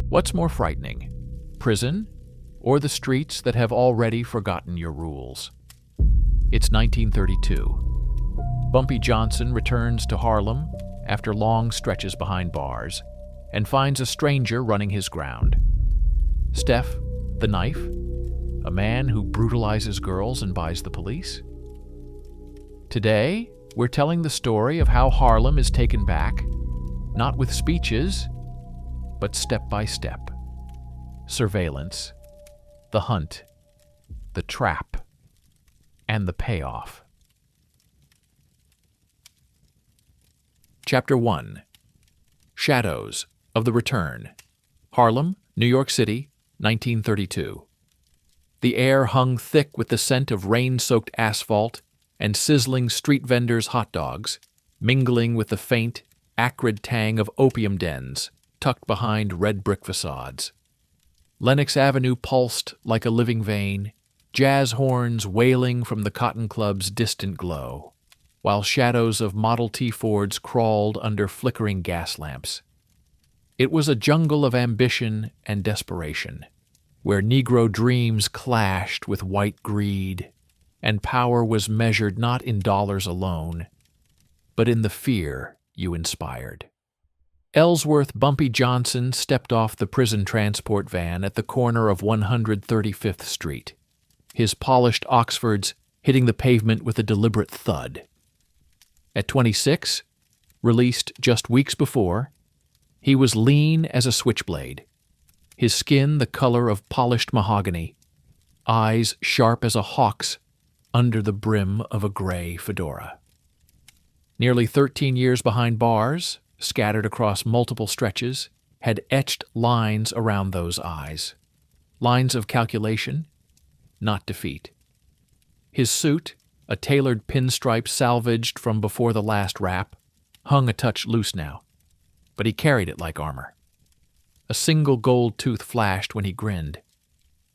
What's more frightening, prison or the streets that have already forgotten your rules? It's 1932. Bumpy Johnson returns to Harlem after long stretches behind bars and finds a stranger running his ground. Steph, the Knife, a man who brutalizes girls and buys the police? Today, we're telling the story of how Harlem is taken back, not with speeches, but step by step. Surveillance, the hunt, the trap, and the payoff. Chapter 1. Shadows of the Return. Harlem, New York City, 1932. The air hung thick with the scent of rain-soaked asphalt and sizzling street vendors' hot dogs, mingling with the faint, acrid tang of opium dens tucked behind red brick facades. Lenox Avenue pulsed like a living vein, jazz horns wailing from the Cotton Club's distant glow, while shadows of Model T Fords crawled under flickering gas lamps. It was a jungle of ambition and desperation, where Negro dreams clashed with white greed, and power was measured not in dollars alone, but in the fear you inspired. Ellsworth Bumpy Johnson stepped off the prison transport van at the corner of 135th Street, his polished Oxfords hitting the pavement with a deliberate thud. At 26, released just weeks before, he was lean as a switchblade, his skin the color of polished mahogany, eyes sharp as a hawk's under the brim of a gray fedora. Nearly 13 years behind bars, scattered across multiple stretches, had etched lines around those eyes. Lines of calculation, not defeat. His suit, a tailored pinstripe salvaged from before the last wrap, hung a touch loose now, but he carried it like armor. A single gold tooth flashed when he grinned,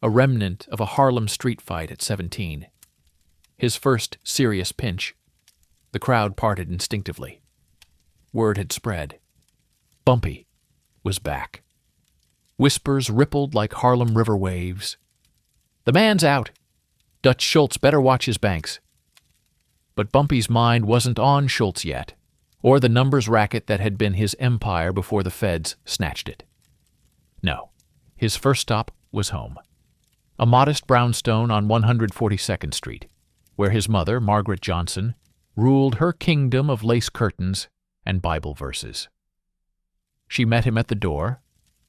a remnant of a Harlem street fight at 17. His first serious pinch. The crowd parted instinctively. Word had spread. Bumpy was back. Whispers rippled like Harlem River waves. "The man's out. Dutch Schultz better watch his banks." But Bumpy's mind wasn't on Schultz yet, or the numbers racket that had been his empire before the feds snatched it. No, his first stop was home. A modest brownstone on 142nd Street, where his mother, Margaret Johnson, ruled her kingdom of lace curtains and Bible verses. She met him at the door,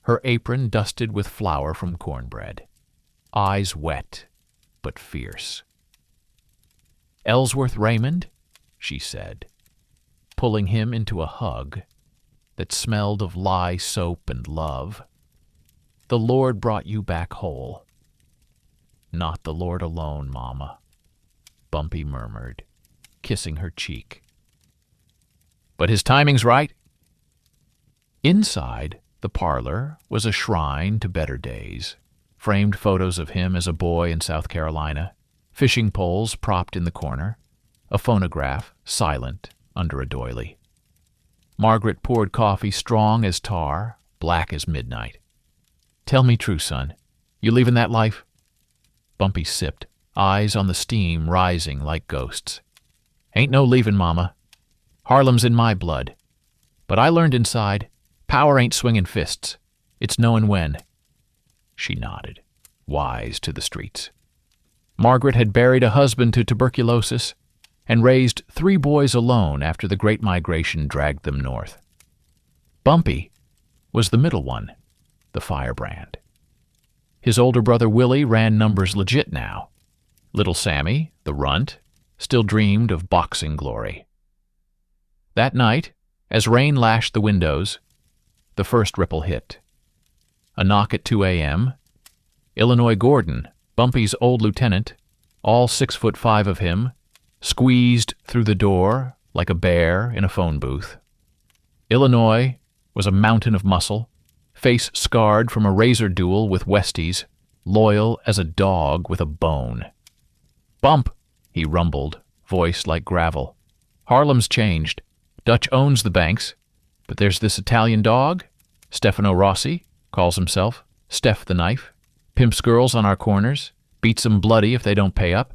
her apron dusted with flour from cornbread, eyes wet but fierce. "Ellsworth Raymond," she said, pulling him into a hug that smelled of lye soap and love. "The Lord brought you back whole." "Not the Lord alone, Mama," Bumpy murmured, kissing her cheek. "But his timing's right." Inside the parlor was a shrine to better days. Framed photos of him as a boy in South Carolina, fishing poles propped in the corner, a phonograph silent under a doily. Margaret poured coffee strong as tar, black as midnight. "Tell me true, son. You leaving that life?" Bumpy sipped, eyes on the steam rising like ghosts. "Ain't no leaving, Mama. Harlem's in my blood. But I learned inside, power ain't swinging fists. It's knowing when." She nodded, wise to the streets. Margaret had buried a husband to tuberculosis and raised 3 boys alone after the Great Migration dragged them north. Bumpy was the middle one, the firebrand. His older brother Willie ran numbers legit now. Little Sammy, the runt, still dreamed of boxing glory. That night, as rain lashed the windows, the first ripple hit. A knock at 2 a.m. Illinois Gordon, Bumpy's old lieutenant, all 6'5" of him, squeezed through the door like a bear in a phone booth. Illinois was a mountain of muscle, face scarred from a razor duel with Westies, loyal as a dog with a bone. "Bump," he rumbled, voice like gravel. "Harlem's changed. Dutch owns the banks, but there's this Italian dog, Stefano Rossi, calls himself, Steph the Knife, pimps girls on our corners, beats 'em bloody if they don't pay up.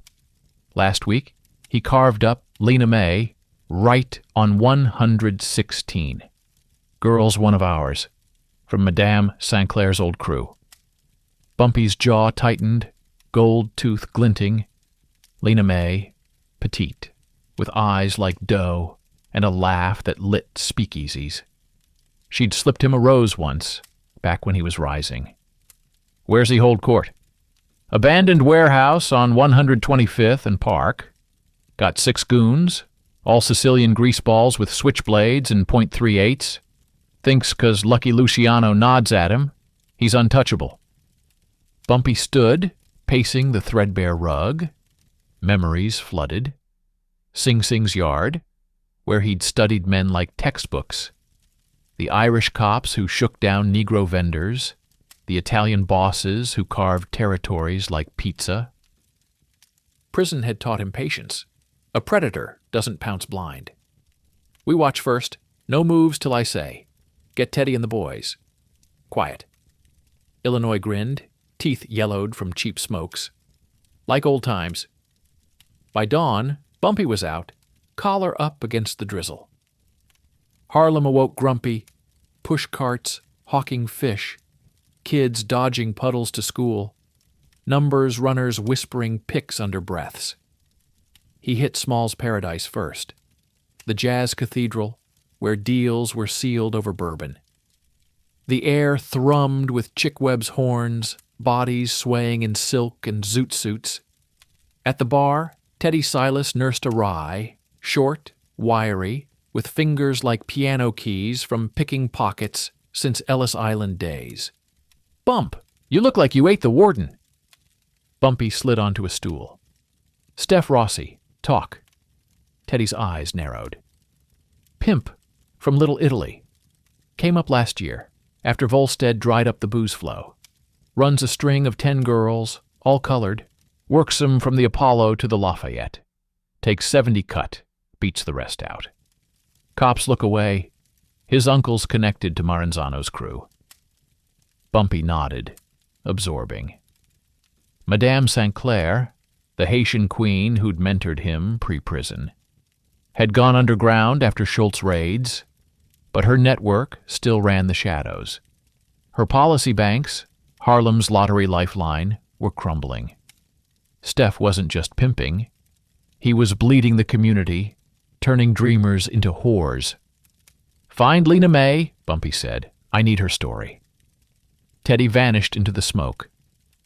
Last week, he carved up Lena May right on 116. Girls one of ours, from Madame St. Clair's old crew. Bumpy's jaw tightened, gold tooth glinting. Lena May, petite, with eyes like dough and a laugh that lit speakeasies. She'd slipped him a rose once, back when he was rising. Where's he hold court? Abandoned warehouse on 125th and Park. Got 6 goons, all Sicilian greaseballs with switchblades and .38s. Thinks 'cause Lucky Luciano nods at him, he's untouchable. Bumpy stood, pacing the threadbare rug. Memories flooded. Sing Sing's yard, where he'd studied men like textbooks. The Irish cops who shook down Negro vendors, the Italian bosses who carved territories like pizza. Prison had taught him patience. A predator doesn't pounce blind. We watch first, no moves till I say. Get Teddy and the boys. Quiet. Illinois grinned, teeth yellowed from cheap smokes. Like old times. By dawn, Bumpy was out, collar up against the drizzle. Harlem awoke grumpy, push carts, hawking fish, kids dodging puddles to school, numbers runners whispering picks under breaths. He hit Small's Paradise first, the jazz cathedral, where deals were sealed over bourbon. The air thrummed with chickwebb's horns, bodies swaying in silk and zoot suits. At the bar, Teddy Silas nursed a rye, short, wiry, with fingers like piano keys from picking pockets since Ellis Island days. Bump, you look like you ate the warden. Bumpy slid onto a stool. Steph Rossi, talk. Teddy's eyes narrowed. Pimp, from Little Italy. Came up last year, after Volstead dried up the booze flow. Runs a string of 10 girls, all colored. Works 'em from the Apollo to the Lafayette. Takes 70 cut, beats the rest out. Cops look away. His uncle's connected to Maranzano's crew. Bumpy nodded, absorbing. Madame St. Clair, the Haitian queen who'd mentored him pre-prison, had gone underground after Schultz raids, but her network still ran the shadows. Her policy banks, Harlem's lottery lifeline, were crumbling. Steph wasn't just pimping. He was bleeding the community, turning dreamers into whores. Find Lena May, Bumpy said. I need her story. Teddy vanished into the smoke.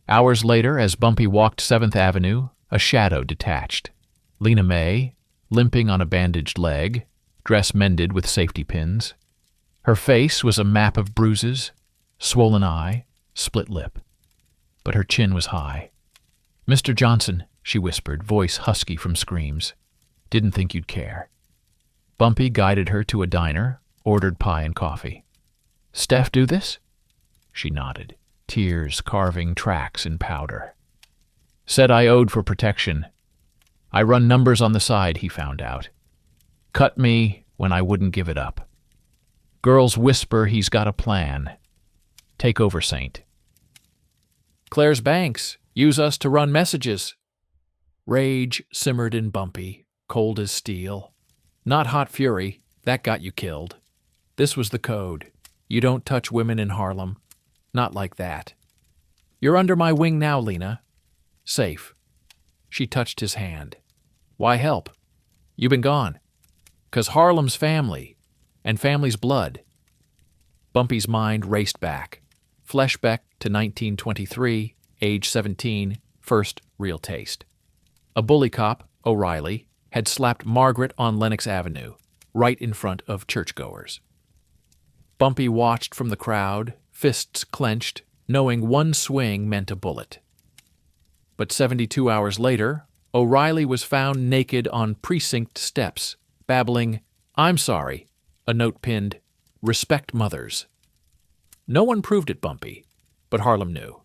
Hours later, as Bumpy walked 7th Avenue, a shadow detached. Lena May, limping on a bandaged leg, dress mended with safety pins. Her face was a map of bruises, swollen eye, split lip. But her chin was high. Mr. Johnson, she whispered, voice husky from screams. Didn't think you'd care. Bumpy guided her to a diner, ordered pie and coffee. Steph do this? She nodded, tears carving tracks in powder. Said I owed for protection. I run numbers on the side, he found out. Cut me when I wouldn't give it up. Girls whisper he's got a plan. Take over, Saint. Claire's banks use us to run messages. Rage simmered in Bumpy, cold as steel. Not hot fury, that got you killed. This was the code. You don't touch women in Harlem. Not like that. You're under my wing now, Lena. Safe. She touched his hand. Why help? You been gone. 'Cause Harlem's family, and family's blood. Bumpy's mind raced back. Flashback to 1923, age 17, first real taste. A bully cop, O'Reilly, had slapped Margaret on Lenox Avenue, right in front of churchgoers. Bumpy watched from the crowd, fists clenched, knowing one swing meant a bullet. But 72 hours later, O'Reilly was found naked on precinct steps, babbling, I'm sorry, a note pinned, Respect mothers. No one proved it, Bumpy, but Harlem knew.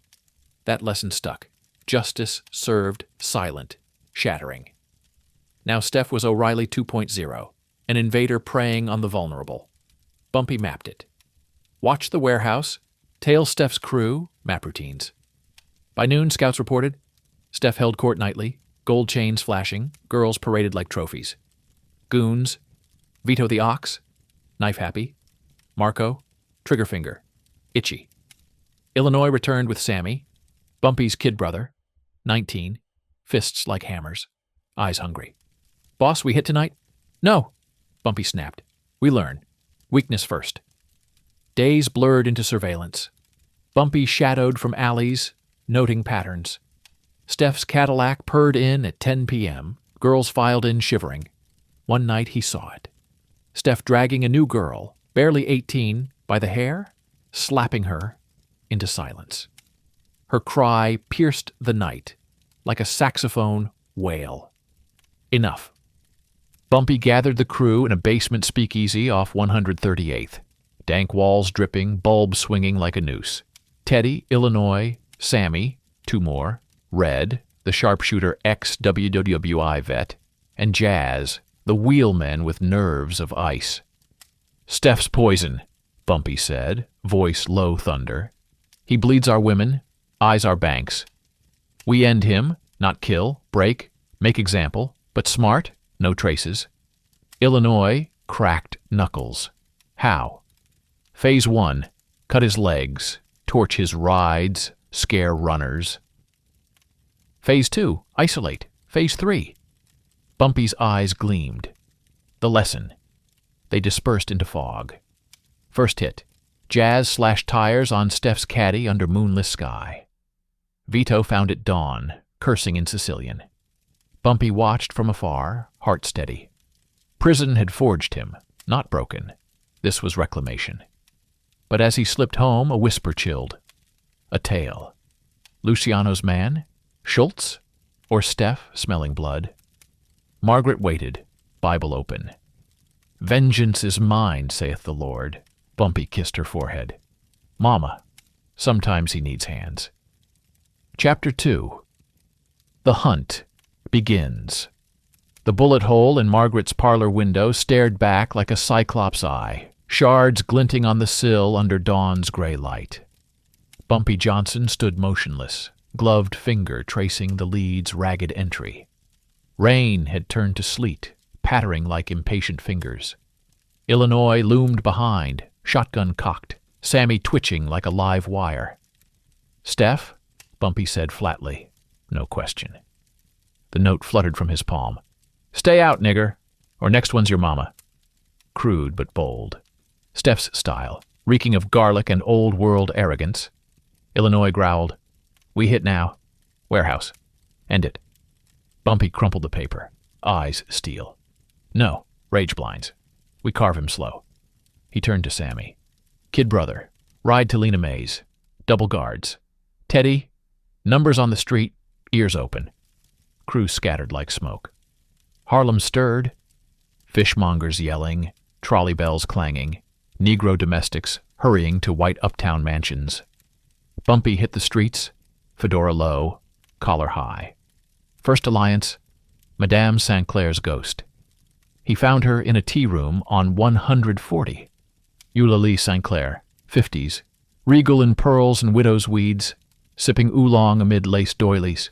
That lesson stuck. Justice served silent, shattering. Now Steph was O'Reilly 2.0, an invader preying on the vulnerable. Bumpy mapped it. Watch the warehouse, Tail Steph's crew, map routines. By noon, scouts reported. Steph held court nightly, gold chains flashing, girls paraded like trophies. Goons, Vito the Ox, Knife Happy, Marco, Trigger Finger, Itchy. Illinois returned with Sammy, Bumpy's kid brother, 19, fists like hammers, eyes hungry. Boss, we hit tonight? No, Bumpy snapped. We learn. Weakness first. Days blurred into surveillance. Bumpy shadowed from alleys, noting patterns. Steph's Cadillac purred in at 10 p.m. Girls filed in shivering. One night he saw it. Steph dragging a new girl, barely 18, by the hair, slapping her into silence. Her cry pierced the night like a saxophone wail. Enough. Bumpy gathered the crew in a basement speakeasy off 138th. Dank walls dripping, bulbs swinging like a noose. Teddy, Illinois, Sammy, two more, Red, the sharpshooter ex-WWI vet, and Jazz, the wheelmen with nerves of ice. Steph's poison, Bumpy said, voice low thunder. He bleeds our women, eyes our banks. We end him, not kill, break, make example, but smart, no traces. Illinois cracked knuckles. How? Phase 1, cut his legs, torch his rides, scare runners. Phase 2, isolate. Phase 3. Bumpy's eyes gleamed. The lesson. They dispersed into fog. First hit. Jazz slashed tires on Steph's caddy under moonless sky. Vito found it dawn, cursing in Sicilian. Bumpy watched from afar, heart steady. Prison had forged him, not broken. This was reclamation. But as he slipped home, a whisper chilled. A tale. Luciano's man? Schultz? Or Steph, smelling blood? Margaret waited, Bible open. Vengeance is mine, saith the Lord. Bumpy kissed her forehead. Mama. Sometimes he needs hands. Chapter 2. The hunt begins. The bullet hole in Margaret's parlor window stared back like a cyclops eye, shards glinting on the sill under dawn's gray light. Bumpy Johnson stood motionless, gloved finger tracing the lead's ragged entry. Rain had turned to sleet, pattering like impatient fingers. Illinois loomed behind, shotgun cocked, Sammy twitching like a live wire. Steph? Bumpy said flatly. No question. The note fluttered from his palm. Stay out, nigger, or next one's your mama. Crude but bold. Steph's style, reeking of garlic and old-world arrogance. Illinois growled. We hit now. Warehouse. End it. Bumpy crumpled the paper. Eyes steel. No, rage blinds. We carve him slow. He turned to Sammy. Kid brother. Ride to Lena Mae's. Double guards. Teddy. Numbers on the street. Ears open. Crew scattered like smoke. Harlem stirred. Fishmongers yelling. Trolley bells clanging. Negro domestics hurrying to white uptown mansions. Bumpy hit the streets. Fedora low. Collar high. First alliance. Madame St. Clair's ghost. He found her in a tea room on 140. Eulalie St. Clair, 50s, regal in pearls and widow's weeds, sipping oolong amid lace doilies.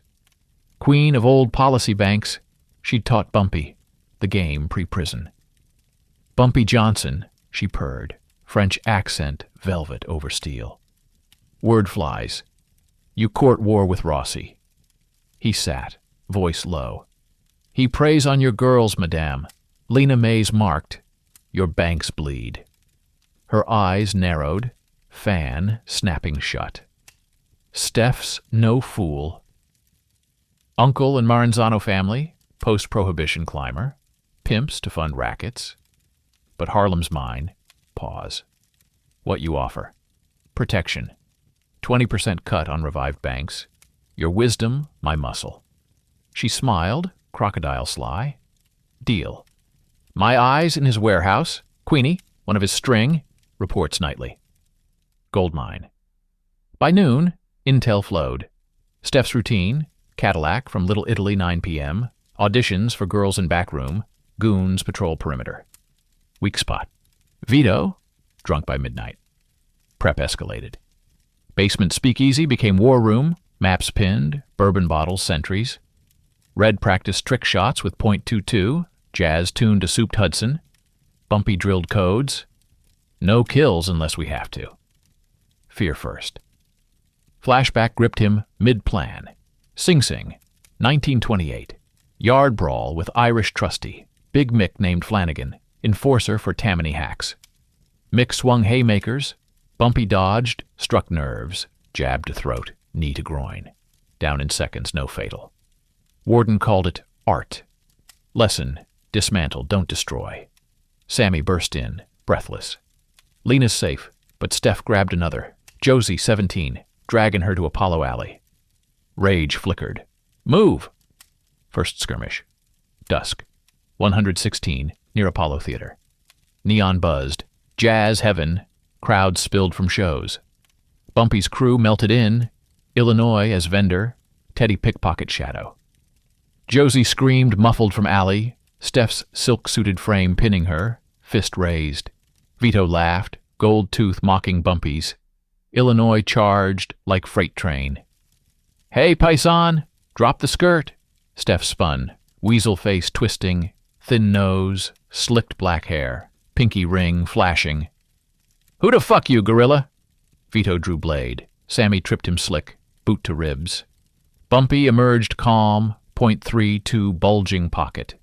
Queen of old policy banks, she'd taught Bumpy, the game pre-prison. Bumpy Johnson, she purred, French accent velvet over steel. Word flies. You court war with Rossi. He sat, voice low. He preys on your girls, madame. Lena Mae's marked. Your banks bleed. Her eyes narrowed, fan snapping shut. Steph's no fool. Uncle and Maranzano family, post-prohibition climber, pimps to fund rackets. But Harlem's mine. Pause. What you offer? Protection. 20% cut on revived banks. Your wisdom, my muscle. She smiled, crocodile sly. Deal. My eyes in his warehouse. Queenie, one of his string, reports nightly. Gold mine. By noon, intel flowed. Steph's routine, Cadillac from Little Italy 9 p.m., auditions for girls in back room, goons patrol perimeter. Weak spot. Vito, drunk by midnight. Prep escalated. Basement speakeasy became war room, maps pinned, bourbon bottles, sentries. Red practiced trick shots with .22, Jazz tuned to souped Hudson. Bumpy drilled codes. No kills unless we have to. Fear first. Flashback gripped him mid-plan. Sing Sing, 1928. Yard brawl with Irish trusty. Big Mick named Flanagan, enforcer for Tammany hacks. Mick swung haymakers. Bumpy dodged, struck nerves, jab to throat, knee to groin. Down in seconds, no fatal. Warden called it art. Lesson, dismantle, don't destroy. Sammy burst in, breathless. Lena's safe, but Steph grabbed another. Josie, 17, dragging her to Apollo Alley. Rage flickered. Move! First skirmish. Dusk. 116, near Apollo Theater. Neon buzzed. Jazz heaven. Crowds spilled from shows. Bumpy's crew melted in. Illinois as vendor. Teddy pickpocket shadow. Josie screamed, muffled from alley. Steph's silk-suited frame pinning her. Fist raised. Vito laughed, gold tooth mocking Bumpy's. Illinois charged like freight train. Hey, paisan! Drop the skirt! Steph spun, weasel face twisting, thin nose, slicked black hair, pinky ring flashing. Who the fuck you, gorilla? Vito drew blade. Sammy tripped him slick, boot to ribs. Bumpy emerged calm, .32 bulging pocket.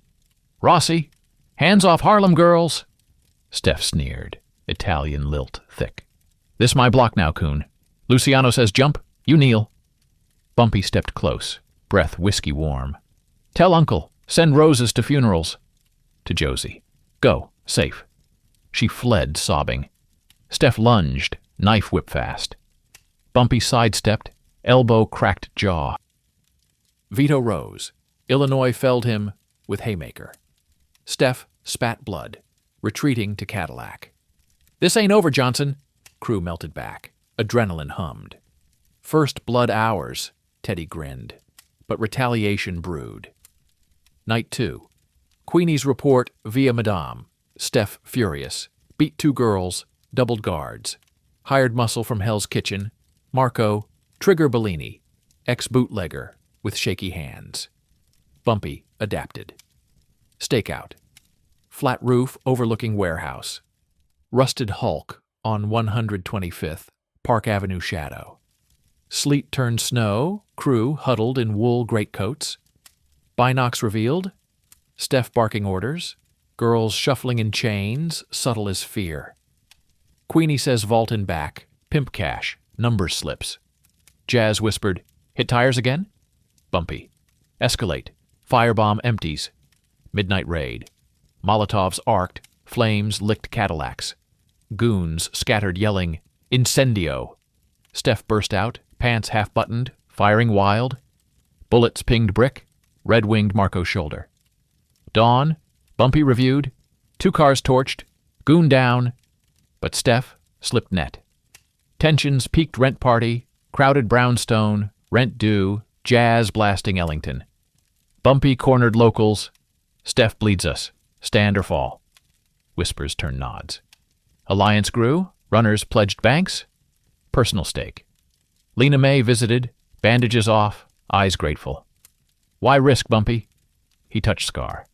Rossi, hands off Harlem girls! Steph sneered, Italian lilt thick. This my block now, coon. Luciano says jump, you kneel. Bumpy stepped close, breath whiskey warm. Tell Uncle, send roses to funerals. To Josie. Go, safe. She fled, sobbing. Steph lunged, knife whip fast. Bumpy sidestepped, elbow cracked jaw. Vito rose. Illinois felled him with haymaker. Steph spat blood, retreating to Cadillac. This ain't over, Johnson. Crew melted back. Adrenaline hummed. First blood hours, Teddy grinned. But retaliation brewed. Night 2. Queenie's report via Madame. Steph furious. Beat 2 girls. Doubled guards. Hired muscle from Hell's Kitchen. Marco, Trigger Bellini. Ex-bootlegger with shaky hands. Bumpy adapted. Stakeout. Flat roof overlooking warehouse. Rusted Hulk on 125th, Park Avenue shadow. Sleet turned snow, crew huddled in wool greatcoats. Binocs revealed. Steph barking orders. Girls shuffling in chains, subtle as fear. Queenie says vault in back, pimp cash, number slips. Jazz whispered, hit tires again? Bumpy. Escalate. Firebomb empties. Midnight raid. Molotovs arced, flames licked Cadillacs. Goons scattered yelling, Incendio! Steph burst out, pants half-buttoned, firing wild. Bullets pinged brick, red-winged Marco's shoulder. Dawn, Bumpy reviewed, 2 cars torched, goon down, but Steph slipped net. Tensions peaked rent party, crowded brownstone, rent due, Jazz blasting Ellington. Bumpy cornered locals. Steph bleeds us. Stand or fall. Whispers turn nods. Alliance grew. Runners pledged banks. Personal stake. Lena May visited. Bandages off. Eyes grateful. Why risk, Bumpy? He touched scar.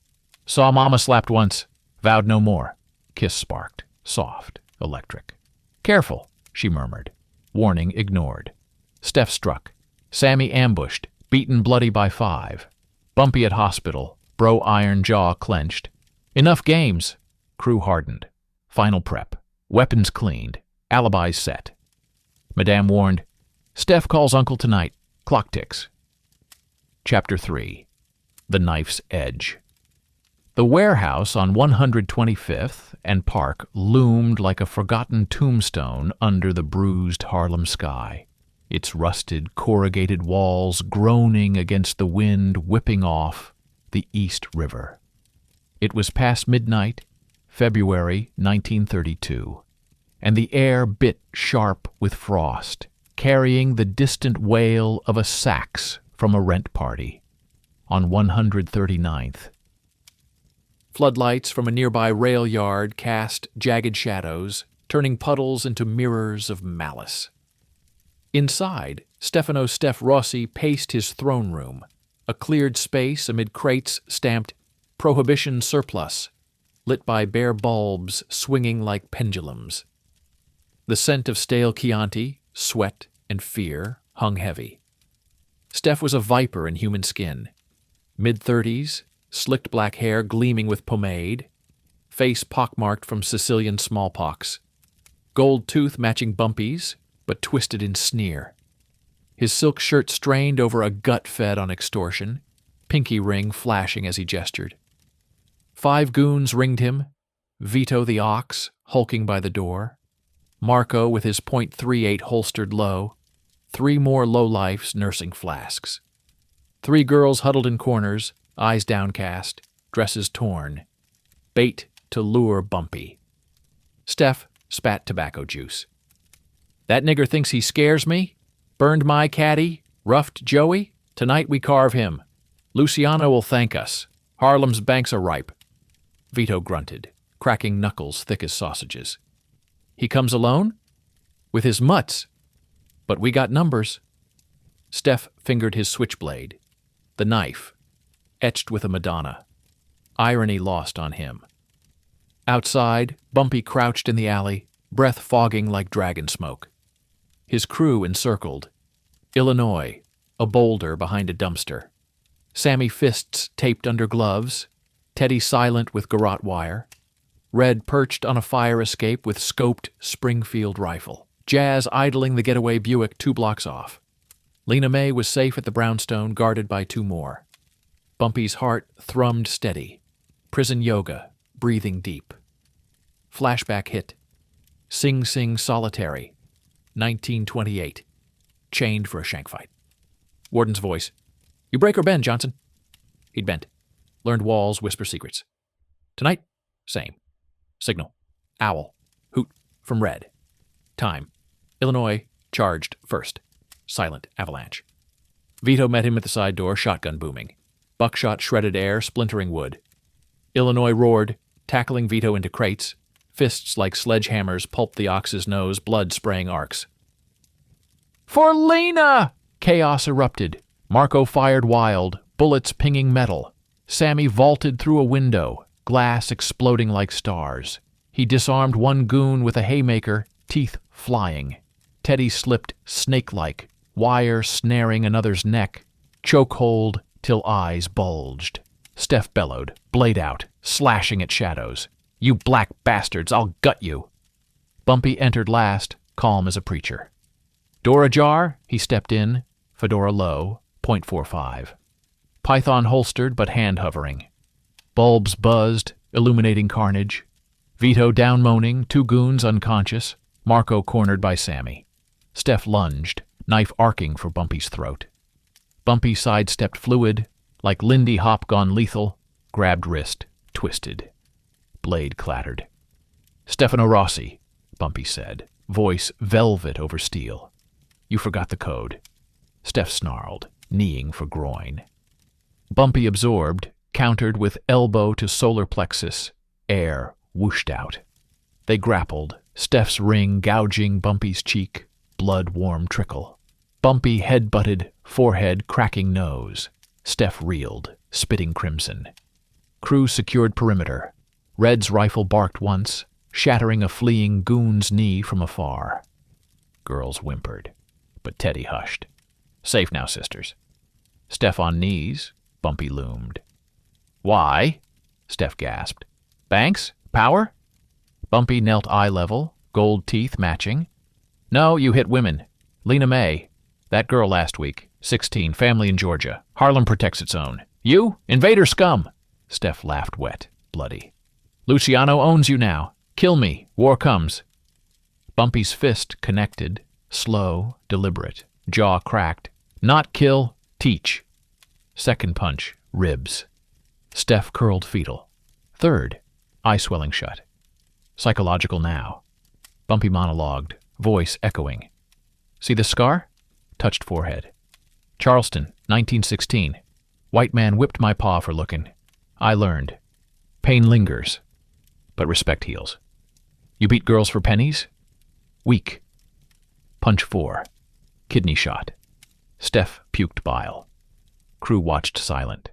Saw Mama slapped once. Vowed no more. Kiss sparked. Soft. Electric. Careful, she murmured. Warning ignored. Steph struck. Sammy ambushed. Beaten bloody by 5. Bumpy at hospital. Bro iron jaw clenched. Enough games. Crew hardened. Final prep. Weapons cleaned. Alibis set. Madame warned, Steph calls Uncle tonight. Clock ticks. Chapter 3. The Knife's Edge. The warehouse on 125th and Park loomed like a forgotten tombstone under the bruised Harlem sky, its rusted, corrugated walls groaning against the wind whipping off the East River. It was past midnight, February 1932, and the air bit sharp with frost, carrying the distant wail of a sax from a rent party on 139th. Floodlights from a nearby rail yard cast jagged shadows, turning puddles into mirrors of malice. Inside, Stefano Steph Rossi paced his throne room, a cleared space amid crates stamped Prohibition Surplus, lit by bare bulbs swinging like pendulums. The scent of stale Chianti, sweat, and fear hung heavy. Steph was a viper in human skin. Mid-30s, slicked black hair gleaming with pomade, face pockmarked from Sicilian smallpox, gold tooth matching Bumpy's, but twisted in sneer. His silk shirt strained over a gut fed on extortion, pinky ring flashing as he gestured. 5 goons ringed him, Vito the ox hulking by the door, Marco with his .38 holstered low, 3 more lowlifes nursing flasks. 3 girls huddled in corners, eyes downcast, dresses torn. Bait to lure Bumpy. Steph spat tobacco juice. That nigger thinks he scares me? Burned my caddy? Roughed Joey? Tonight we carve him. Luciano will thank us. Harlem's banks are ripe. Vito grunted, cracking knuckles thick as sausages. He comes alone? With his mutts. But we got numbers. Steph fingered his switchblade. The knife, etched with a Madonna. Irony lost on him. Outside, Bumpy crouched in the alley, breath fogging like dragon smoke. His crew encircled. Illinois, a boulder behind a dumpster. Sammy fists taped under gloves. Teddy silent with garrote wire. Red perched on a fire escape with scoped Springfield rifle. Jazz idling the getaway Buick 2 blocks off. Lena May was safe at the brownstone, guarded by 2 more. Bumpy's heart thrummed steady. Prison yoga, breathing deep. Flashback hit. Sing Sing Solitary, 1928. Chained for a shank fight. Warden's voice. You break or bend, Johnson? He'd bent. Learned walls whisper secrets. Tonight, same. Signal. Owl. Hoot from red. Time. Illinois charged first. Silent avalanche. Vito met him at the side door, shotgun booming. Buckshot shredded air, splintering wood. Illinois roared, tackling Vito into crates. Fists like sledgehammers pulped the ox's nose, blood spraying arcs. For Lena! Chaos erupted. Marco fired wild, bullets pinging metal. Sammy vaulted through a window, glass exploding like stars. He disarmed 1 goon with a haymaker, teeth flying. Teddy slipped snake-like, wire snaring another's neck, chokehold till eyes bulged. Steph bellowed, blade out, slashing at shadows. You black bastards, I'll gut you. Bumpy entered last, calm as a preacher. Door ajar, he stepped in, fedora low, .45. Python holstered but hand-hovering. Bulbs buzzed, illuminating carnage. Vito down-moaning, 2 goons unconscious, Marco cornered by Sammy. Steph lunged, knife arcing for Bumpy's throat. Bumpy sidestepped fluid, like Lindy Hop gone lethal, grabbed wrist, twisted. Blade clattered. Stefano Rossi, Bumpy said, voice velvet over steel. You forgot the code. Steph snarled, kneeing for groin. Bumpy absorbed, countered with elbow to solar plexus, air whooshed out. They grappled, Steph's ring gouging Bumpy's cheek, blood-warm trickle. Bumpy head-butted, forehead cracking nose. Steph reeled, spitting crimson. Crew secured perimeter. Red's rifle barked once, shattering a fleeing goon's knee from afar. Girls whimpered, but Teddy hushed. Safe now, sisters. Steph on knees, Bumpy loomed. Why? Steph gasped. Banks? Power? Bumpy knelt eye level, gold teeth matching. No, you hit women. Lena May. That girl last week. 16, family in Georgia. Harlem protects its own. You? Invader scum! Steph laughed wet, bloody. Luciano owns you now. Kill me. War comes. Bumpy's fist connected, slow, deliberate, jaw cracked. Not kill, teach. Second punch, ribs. Steph curled fetal. Third, eye swelling shut. Psychological now. Bumpy monologued, voice echoing. See the scar? Touched forehead. Charleston, 1916. White man whipped my paw for looking. I learned. Pain lingers, but respect heals. You beat girls for pennies? Weak. Punch 4. Kidney shot. Steph puked bile. Crew watched silent.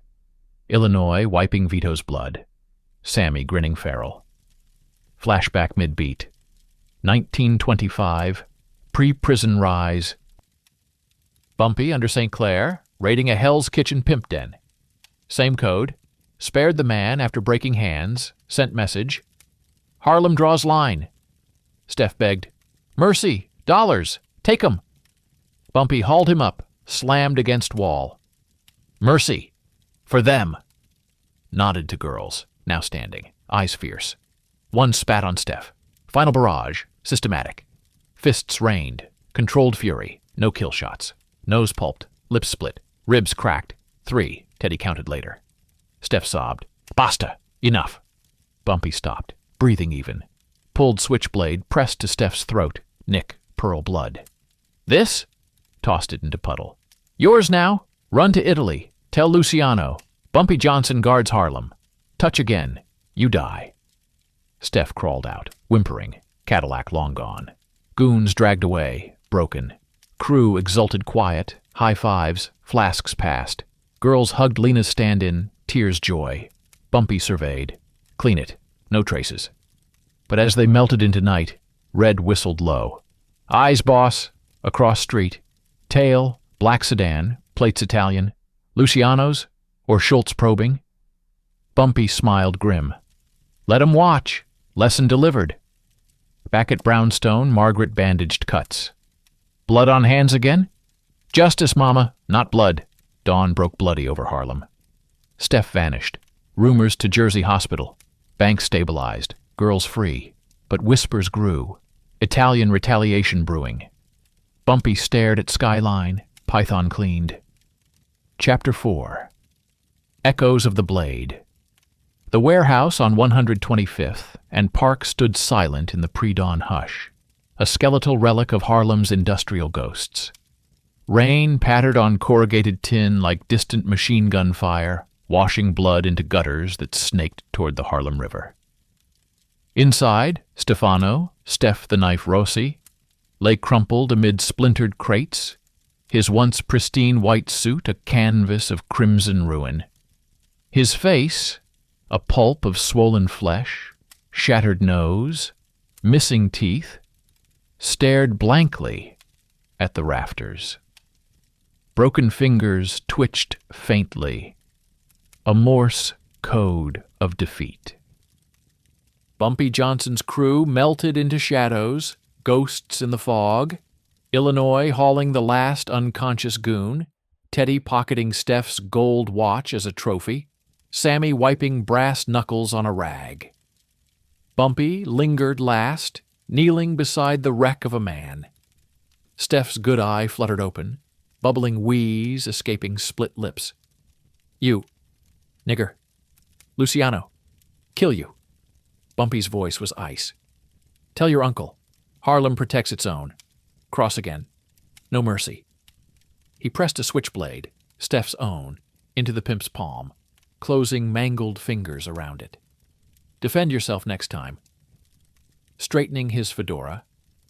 Illinois wiping Vito's blood. Sammy grinning feral. Flashback mid-beat. 1925. Pre-prison rise. Bumpy under St. Clair, raiding a Hell's Kitchen pimp den. Same code. Spared the man after breaking hands. Sent message. Harlem draws line. Steph begged, "Mercy! Dollars! Take 'em!" Bumpy hauled him up, slammed against wall. "Mercy! For them!" Nodded to girls, now standing, eyes fierce. One spat on Steph. Final barrage, systematic. Fists rained, controlled fury, no kill shots. Nose pulped, lips split, ribs cracked. 3, Teddy counted later. Steph sobbed. "Basta! Enough!" Bumpy stopped, breathing even. Pulled switchblade, pressed to Steph's throat. Nick, pearl blood. "This?" Tossed it into puddle. "Yours now? Run to Italy. Tell Luciano. Bumpy Johnson guards Harlem. Touch again. You die." Steph crawled out, whimpering. Cadillac long gone. Goons dragged away, broken. Crew exulted quiet, high fives, flasks passed. Girls hugged Lena's stand-in, tears joy. Bumpy surveyed. Clean it. No traces. But as they melted into night, Red whistled low. "Eyes, boss." Across street. Tail, black sedan, plates Italian. Luciano's, or Schultz probing? Bumpy smiled grim. "Let 'em watch. Lesson delivered." Back at Brownstone, Margaret bandaged cuts. "Blood on hands again?" "Justice, Mama, not blood." Dawn broke bloody over Harlem. Steph vanished. Rumors to Jersey Hospital. Bank stabilized. Girls free. But whispers grew. Italian retaliation brewing. Bumpy stared at skyline. Python cleaned. Chapter 4. Echoes of the Blade. The warehouse on 125th and Park stood silent in the pre-dawn hush, a skeletal relic of Harlem's industrial ghosts. Rain pattered on corrugated tin like distant machine gun fire, washing blood into gutters that snaked toward the Harlem River. Inside, Stefano, Steph the Knife Rossi, lay crumpled amid splintered crates, his once pristine white suit a canvas of crimson ruin. His face, a pulp of swollen flesh, shattered nose, missing teeth, stared blankly at the rafters. Broken fingers twitched faintly, a Morse code of defeat. Bumpy Johnson's crew melted into shadows, ghosts in the fog, Illinois hauling the last unconscious goon, Teddy pocketing Steph's gold watch as a trophy, Sammy wiping brass knuckles on a rag. Bumpy lingered last, kneeling beside the wreck of a man. Steph's good eye fluttered open, bubbling wheeze escaping split lips. "You, nigger. Luciano. Kill you." Bumpy's voice was ice. "Tell your uncle. Harlem protects its own. Cross again. No mercy." He pressed a switchblade, Steph's own, into the pimp's palm, closing mangled fingers around it. "Defend yourself next time." Straightening his fedora,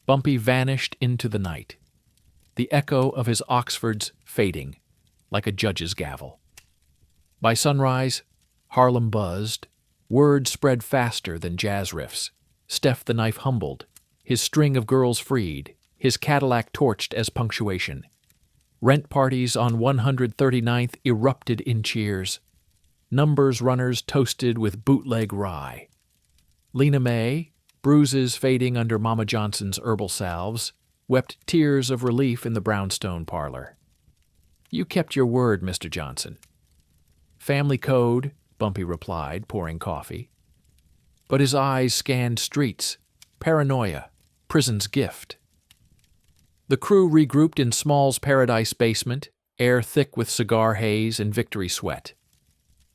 Bumpy vanished into the night, the echo of his Oxfords fading, like a judge's gavel. By sunrise, Harlem buzzed. Word spread faster than jazz riffs. Steph the Knife humbled, his string of girls freed, his Cadillac torched as punctuation. Rent parties on 139th erupted in cheers. Numbers runners toasted with bootleg rye. Lena May, bruises fading under Mama Johnson's herbal salves, wept tears of relief in the brownstone parlor. "You kept your word, Mr. Johnson." "Family code," Bumpy replied, pouring coffee. But his eyes scanned streets, paranoia, prison's gift. The crew regrouped in Small's Paradise basement, air thick with cigar haze and victory sweat.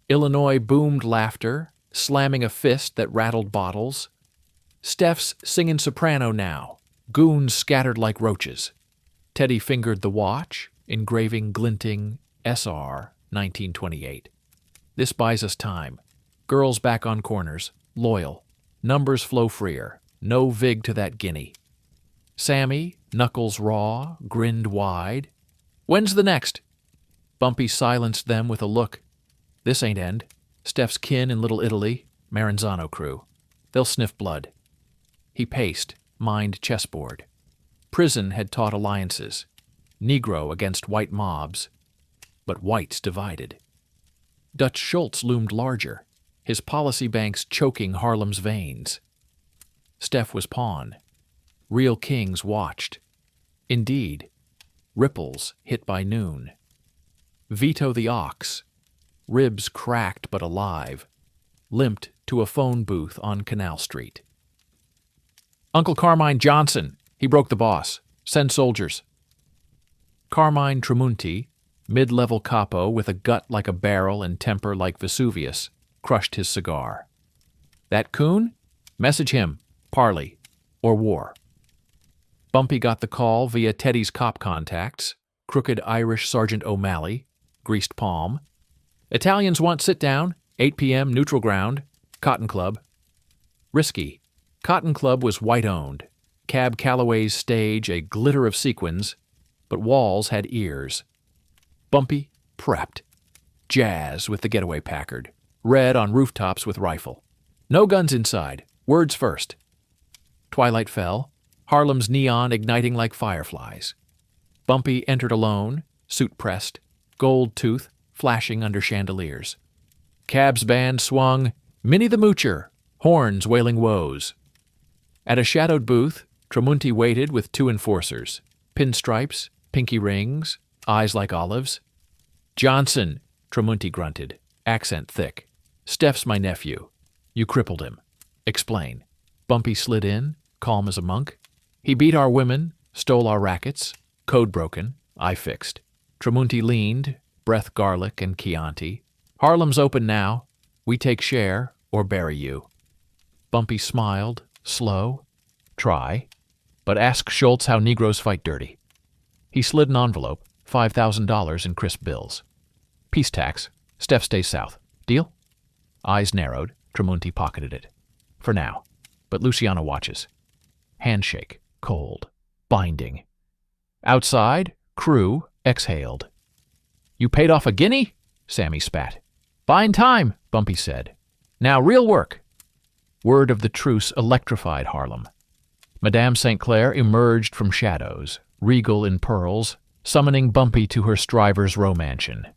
Illinois boomed laughter, slamming a fist that rattled bottles. Steph's singing soprano now, goons scattered like roaches. Teddy fingered the watch, engraving glinting SR 1928. This buys us time. Girls back on corners, loyal. Numbers flow freer. No vig to that guinea. Sammy, knuckles raw, grinned wide. "When's the next?" Bumpy silenced them with a look. "This ain't end. Steph's kin in Little Italy, Maranzano crew. They'll sniff blood." He paced, mind chessboard. Prison had taught alliances. Negro against white mobs. But whites divided. Dutch Schultz loomed larger, his policy banks choking Harlem's veins. Steph was pawn. Real kings watched. Indeed, ripples hit by noon. Vito the ox, ribs cracked but alive, limped to a phone booth on Canal Street. "Uncle Carmine Johnson, he broke the boss. Send soldiers." Carmine Tremunti, mid-level capo with a gut like a barrel and temper like Vesuvius, crushed his cigar. "That coon? Message him. Parley. Or war." Bumpy got the call via Teddy's cop contacts, crooked Irish Sergeant O'Malley, greased palm. "Italians want sit-down, 8 p.m. neutral ground, Cotton Club." Risky. Cotton Club was white-owned. Cab Calloway's stage a glitter of sequins, but walls had ears. Bumpy prepped. Jazz with the getaway Packard. Red on rooftops with rifle. No guns inside. Words first. Twilight fell, Harlem's neon igniting like fireflies. Bumpy entered alone, suit pressed, gold tooth flashing under chandeliers. Cab's band swung Minnie the Moocher, horns wailing woes. At a shadowed booth, Tremunti waited with 2 enforcers, pinstripes, pinky rings, eyes like olives. "Johnson," Tremunti grunted, accent thick. "Steph's my nephew. You crippled him. Explain." Bumpy slid in, calm as a monk. "He beat our women, stole our rackets. Code broken. I fixed." Tremunti leaned, breath garlic and Chianti. "Harlem's open now. We take share or bury you." Bumpy smiled, slow. "Try. But ask Schultz how Negroes fight dirty." He slid an envelope, $5,000 in crisp bills. "Peace tax. Steph stays south. Deal?" Eyes narrowed. Tremunti pocketed it. "For now. But Luciano watches." Handshake. Cold. Binding. Outside, crew exhaled. "You paid off a guinea?" Sammy spat. "Buying time," Bumpy said. "Now real work." Word of the truce electrified Harlem. Madame St. Clair emerged from shadows, regal in pearls, summoning Bumpy to her striver's romantion.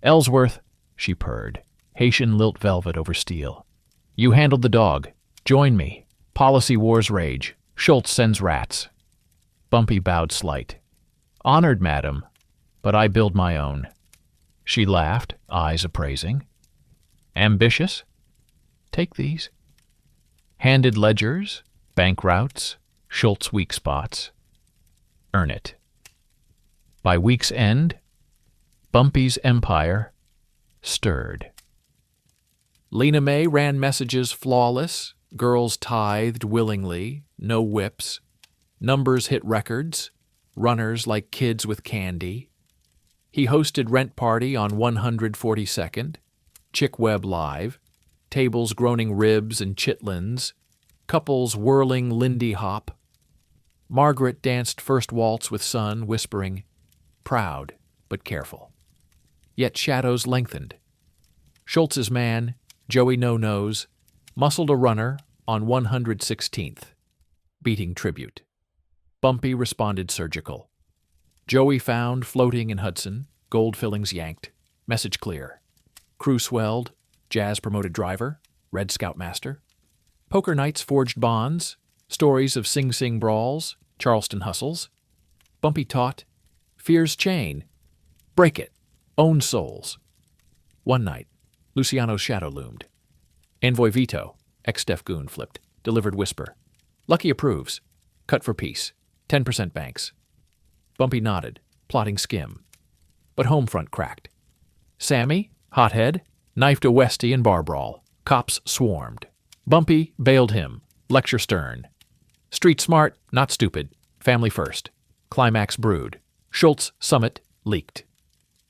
"Ellsworth," she purred, Haitian lilt velvet over steel. "You handled the dog. Join me. Policy wars rage. Schultz sends rats." Bumpy bowed slight. "Honored, madam, but I build my own." She laughed, eyes appraising. "Ambitious? Take these." Handed ledgers, bank routes, Schultz weak spots. Earn it. By week's end, Bumpy's empire stirred. Lena May ran messages flawless, girls tithed willingly, no whips. Numbers hit records, runners like kids with candy. He hosted Rent Party on 142nd, Chick Web Live, tables groaning ribs and chitlins, couples whirling Lindy Hop. Margaret danced first waltz with son, whispering, proud but careful. Yet shadows lengthened. Schultz's man, Joey No-Nose, muscled a runner on 116th, beating tribute. Bumpy responded surgical. Joey found floating in Hudson, gold fillings yanked, message clear. Crew swelled, jazz promoted driver, Red Scoutmaster. Poker nights forged bonds, stories of Sing Sing brawls, Charleston hustles. Bumpy taught, fear's chain, break it, own souls. One night, Luciano's shadow loomed. Envoy Vito, ex-Steph Goon flipped, delivered whisper. Lucky approves. Cut for peace. 10% banks. Bumpy nodded, plotting skim. But Homefront cracked. Sammy, hothead, knifed a Westie in bar brawl. Cops swarmed. Bumpy bailed him, lecture stern. Street smart, not stupid. Family first. Climax brewed. Schultz summit leaked.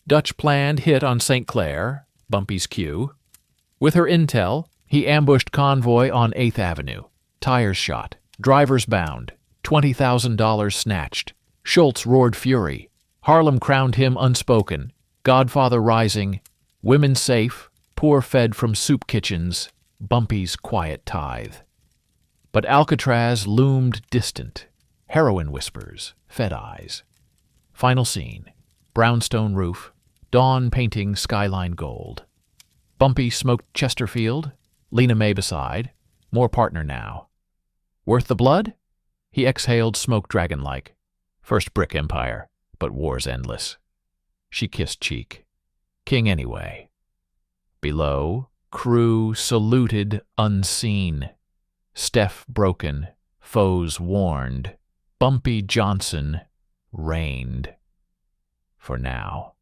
Dutch planned hit on St. Clair, Bumpy's cue. With her intel, he ambushed convoy on 8th Avenue. Tires shot. Drivers bound. $20,000 snatched. Schultz roared fury. Harlem crowned him unspoken. Godfather rising. Women safe. Poor fed from soup kitchens. Bumpy's quiet tithe. But Alcatraz loomed distant. Heroin whispers. Fed eyes. Final scene. Brownstone roof. Dawn painting skyline gold. Bumpy smoked Chesterfield. Lena May beside. More partner now. Worth the blood? He exhaled smoke dragon-like. First brick empire, but war's endless. She kissed cheek. King anyway. Below, crew saluted unseen. Steph broken, foes warned. Bumpy Johnson reigned. For now.